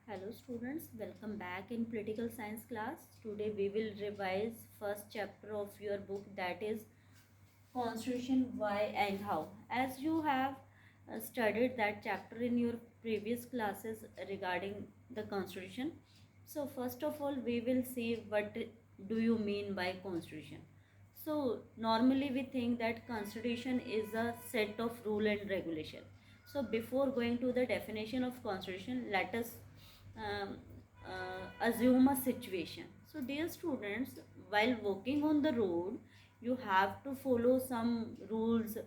Hello students, welcome back in political science class. Today we will revise first chapter of your book, that is Constitution, Why and How. As you have studied that chapter in your previous classes regarding the Constitution. So first of all we will see what do you mean by Constitution. So normally we think that Constitution is a set of rule and regulation. So before going to the definition of Constitution, let us um, assume a situation. So dear students, while walking on the road, you have to follow some rules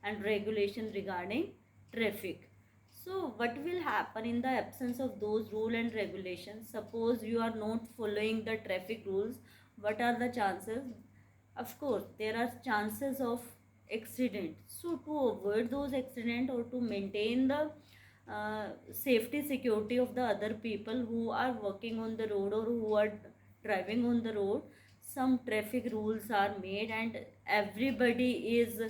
and regulation regarding traffic. So what will happen in the absence of those rule and regulations? Suppose you are not following the traffic rules, what are the chances? Of course there are chances of accident. So to avoid those accident or to maintain the safety security of the other people who are working on the road or who are driving on the road, some traffic rules are made and everybody is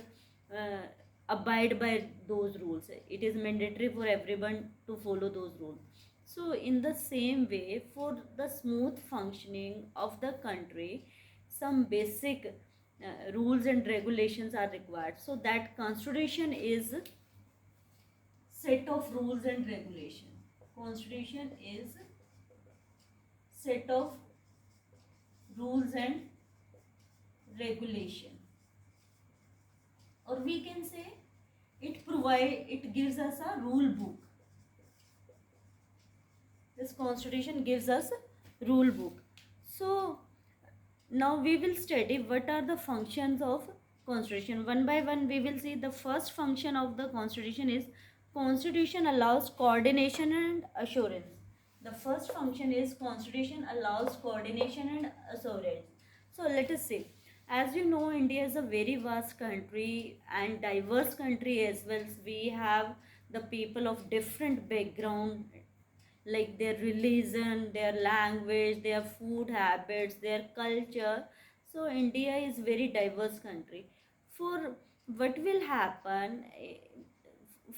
abide by those rules. It is mandatory for everyone to follow those rules. So in the same way, for the smooth functioning of the country, some basic rules and regulations are required. So that constitution is set of rules and regulation. Constitution is set of rules and regulation, or we can say it gives us a rule book. This constitution gives us a rule book. So now we will study what are the functions of constitution. One by one we will see. The first function of the constitution is constitution allows coordination and assurance. The first function is constitution allows coordination and assurance. So let us see. As you know, India is a very vast country and diverse country as well. We have the people of different background, like their religion, their language, their food habits, their culture. So India is very diverse country. For what will happen,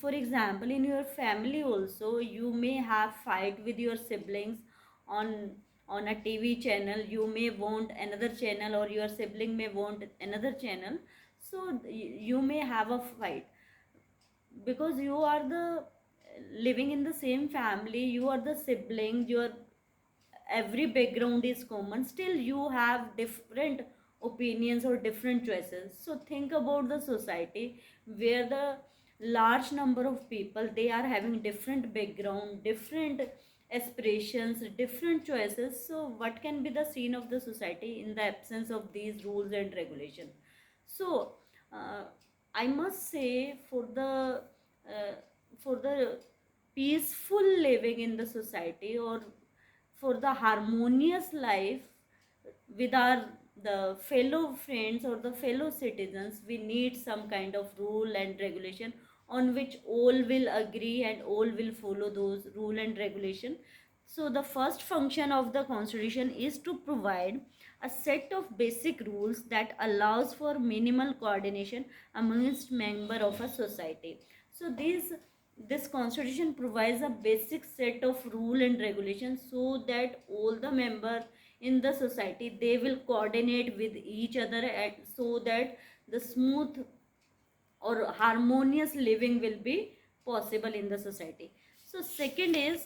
for example, in your family also you may have fight with your siblings on a TV channel. You may want another channel or your sibling may want another channel. So you may have a fight because you are the living in the same family, you are the sibling, your every background is common, still you have different opinions or different choices. So think about the society where the large number of people, they are having different background, different aspirations, different choices. So what can be the scene of the society in the absence of these rules and regulations? So uh, I must say, uh, for the peaceful living in the society, or for the harmonious life with our the fellow friends or the fellow citizens, we need some kind of rule and regulation on which all will agree and all will follow those rule and regulation. So the first function of the constitution is to provide a set of basic rules that allows for minimal coordination amongst member of a society. So this constitution provides a basic set of rule and regulations so that all the member in the society, they will coordinate with each other, and so that the smooth or harmonious living will be possible in the society. So second is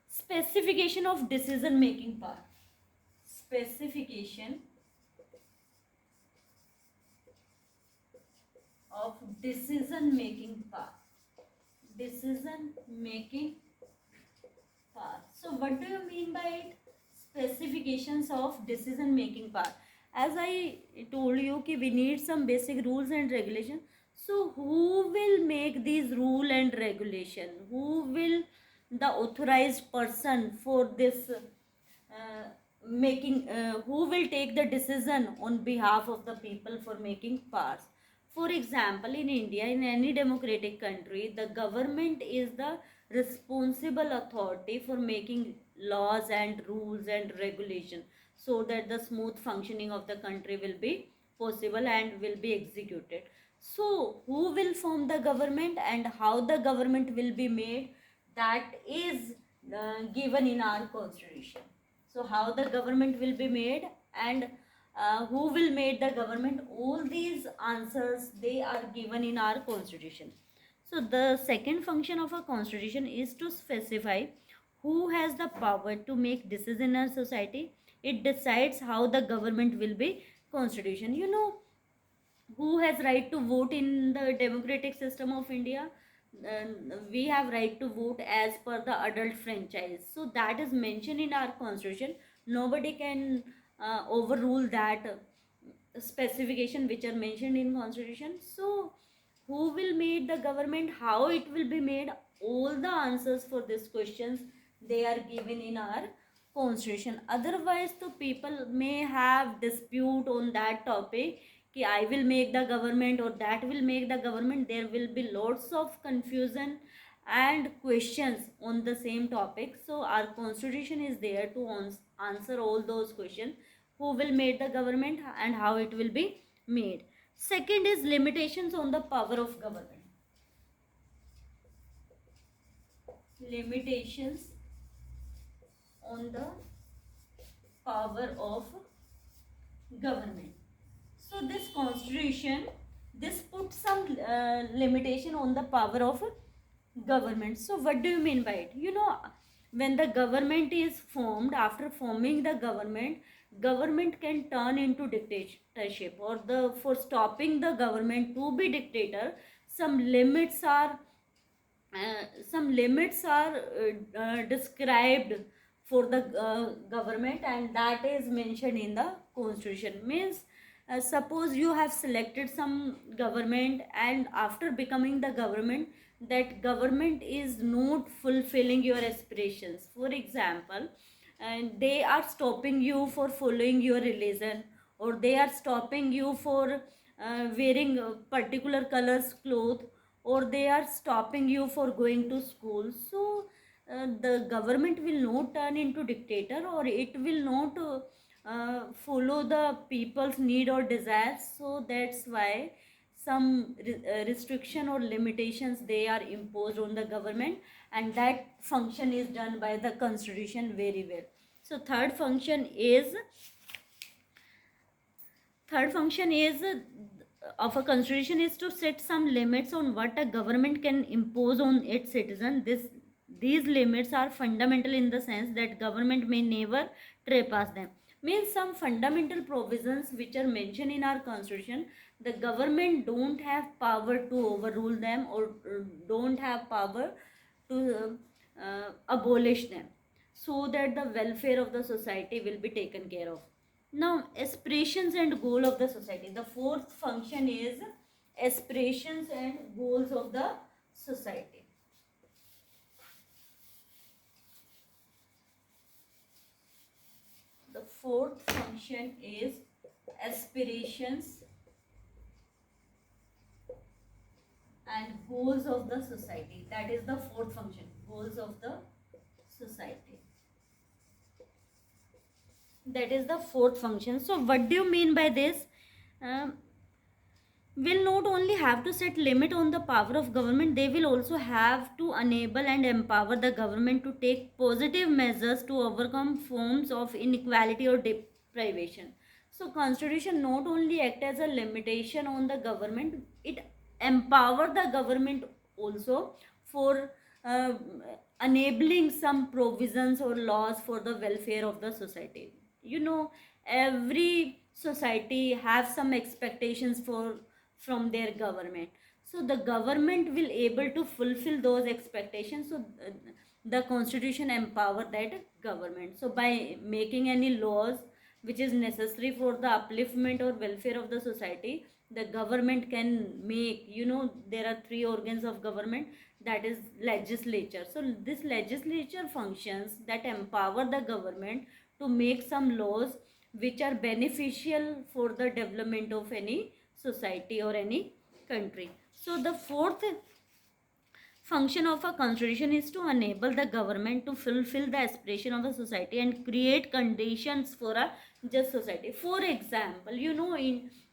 specification of decision making power. Specification of decision making power. Decision making power. So what do you mean by it? Specifications of decision making power. As I told you कि we need some basic rules and regulation. So who will make these rule and regulation? Who will the authorized person for this making? Who will take the decision on behalf of the people for making powers? For example, in India, in any democratic country, the government is the responsible authority for making laws and rules and regulation so that the smooth functioning of the country will be possible and will be executed. So who will form the government and how the government will be made, that is given in our constitution. So how the government will be made, and who will make the government, all these answers they are given in our constitution. So the second function of a constitution is to specify who has the power to make decisions in our society. It decides how the government will be constitution. You know, who has right to vote in the democratic system of India? We have right to vote as per the adult franchise, so that is mentioned in our constitution. Nobody can overrule that specification which are mentioned in constitution. So who will make the government, how it will be made, all the answers for these questions they are given in our constitution. Otherwise the people may have dispute on that topic, कि I will make the government or that will make the government. There will be lots of confusion and questions on the same topic. So our constitution is there to answer all those questions. Who will make the government and how it will be made. Second is limitations on the power of government. Limitations on the power of government. So this constitution, this puts some limitation on the power of government. So what do you mean by it? You know, when the government is formed, after forming the government can turn into dictatorship, or the for stopping the government to be dictator, some limits are described for the government, and that is mentioned in the constitution. Means suppose you have selected some government, and after becoming the government, that government is not fulfilling your aspirations. For example, and they are stopping you for following your religion, or they are stopping you for wearing particular colors cloth, or they are stopping you for going to school. So the government will not turn into dictator, or it will not follow the people's need or desires. So that's why some restriction or limitations they are imposed on the government, and that function is done by the constitution very well. So third function is of a constitution is to set some limits on what a government can impose on its citizen. These limits are fundamental in the sense that government may never trespass them. Means some fundamental provisions which are mentioned in our constitution, the government don't have power to overrule them, or don't have power to abolish them, so that the welfare of the society will be taken care of. Now aspirations and goal of the society. The fourth function is aspirations and goals of the society. The fourth function is aspirations and goals of the society. That is the fourth function, goals of the society. That is the fourth function. So what do you mean by this? Will not only have to set limit on the power of government, they will also have to enable and empower the government to take positive measures to overcome forms of inequality or deprivation. So constitution not only act as a limitation on the government, it empower the government also for enabling some provisions or laws for the welfare of the society. You know, every society have some expectations from their government, so the government will able to fulfill those expectations. So the constitution empower that government. So by making any laws which is necessary for the upliftment or welfare of the society, the government can make, you know, there are three organs of government, that is legislature. So this legislature functions that empower the government to make some laws which are beneficial for the development of any society or any country. So the fourth function of a constitution is to enable the government to fulfill the aspiration of a society and create conditions for a just society. For example, you know,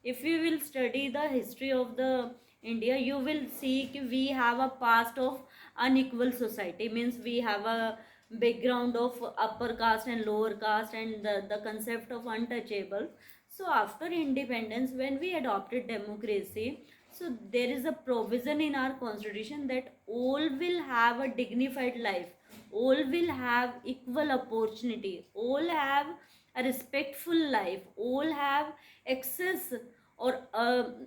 if you will study the history of the India, you will see we have a past of unequal society. Means we have a background of upper caste and lower caste and the concept of untouchable. So after independence, when we adopted democracy, so there is a provision in our constitution that all will have a dignified life, all will have equal opportunity, all have a respectful life, all have access or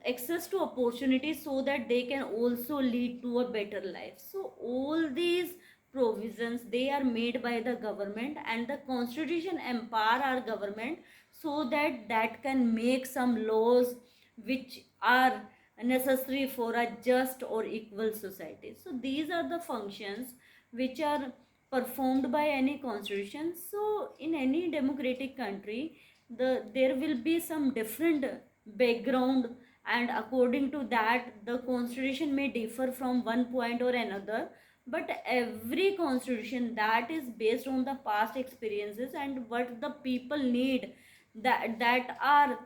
access to opportunities so that they can also lead to a better life. So all these provisions, they are made by the government, and the constitution empower our government so that that can make some laws which are necessary for a just or equal society. So these are the functions which are performed by any constitution. So in any democratic country, there will be some different background, and according to that the constitution may differ from one point or another, but every constitution that is based on the past experiences and what the people need, that are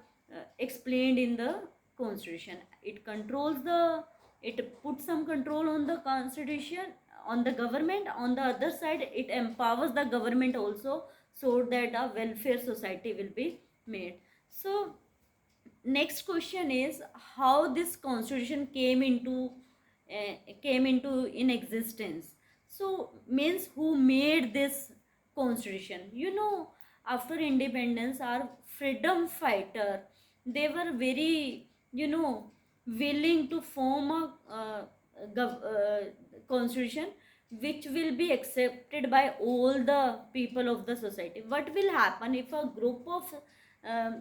explained in the constitution. It controls the, it puts some control on the constitution, on the government. On the other side, it empowers the government also, so that a welfare society will be made. So next question is how this constitution came into in existence. So means who made this constitution. After independence, our freedom fighter, they were very, willing to form a constitution which will be accepted by all the people of the society. What will happen if a group of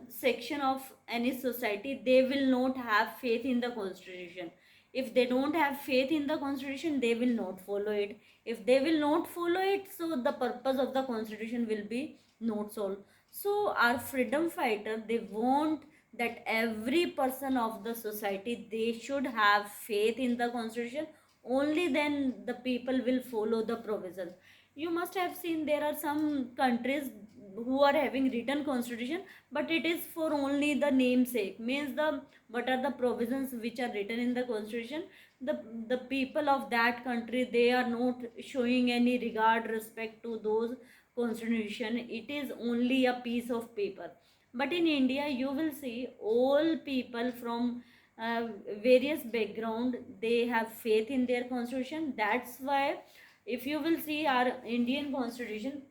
section of any society, they will not have faith in the constitution? If they don't have faith in the constitution, they will not follow it. If they will not follow it, so the purpose of the constitution will be not solved. So our freedom fighter, they want that every person of the society, they should have faith in the constitution. Only then the people will follow the provisions. You must have seen there are some countries who are having written constitution, but it is for only the namesake. Means the, what are the provisions which are written in the constitution, the people of that country, they are not showing any regard, respect to those constitution. It is only a piece of paper. But in India, you will see all people from uh, various background, they have faith in their constitution. That's why if you will see our Indian constitution,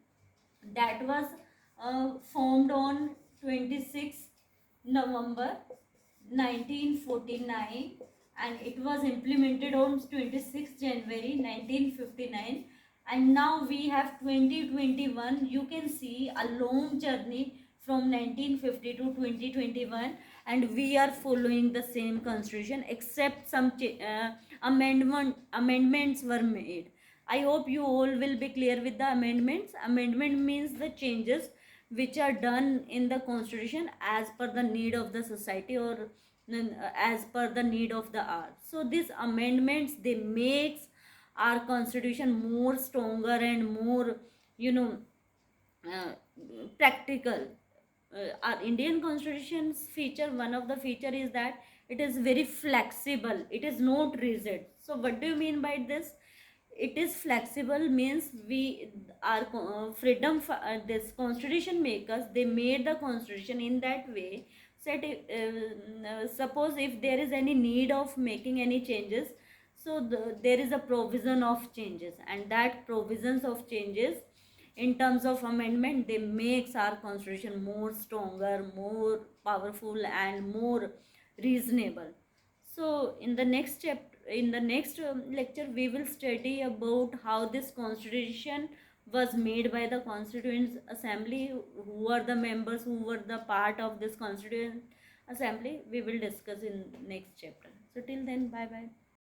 that was formed on 26 November 1949, and it was implemented on 26 January 1959, and now we have 2021. You can see a long journey from 1950 to 2021, and we are following the same constitution except some amendments were made. I hope you all will be clear with the amendments. Amendment means the changes which are done in the constitution as per the need of the society, or as per the need of the hour. So these amendments, they makes our constitution more stronger and more, you know, uh, practical. Our Indian constitution's feature, one of the feature is that it is very flexible. It is not rigid. So what do you mean by this? It is flexible means we our freedom this constitution makers, they made the constitution in that way, said suppose if there is any need of making any changes, so there is a provision of changes, and that provisions of changes in terms of amendment, they makes our constitution more stronger, more powerful, and more reasonable. So in the next chapter, in the next lecture, we will study about how this constitution was made by the Constituent Assembly, who are the members who were the part of this Constituent Assembly. We will discuss in next chapter. So till then, bye bye.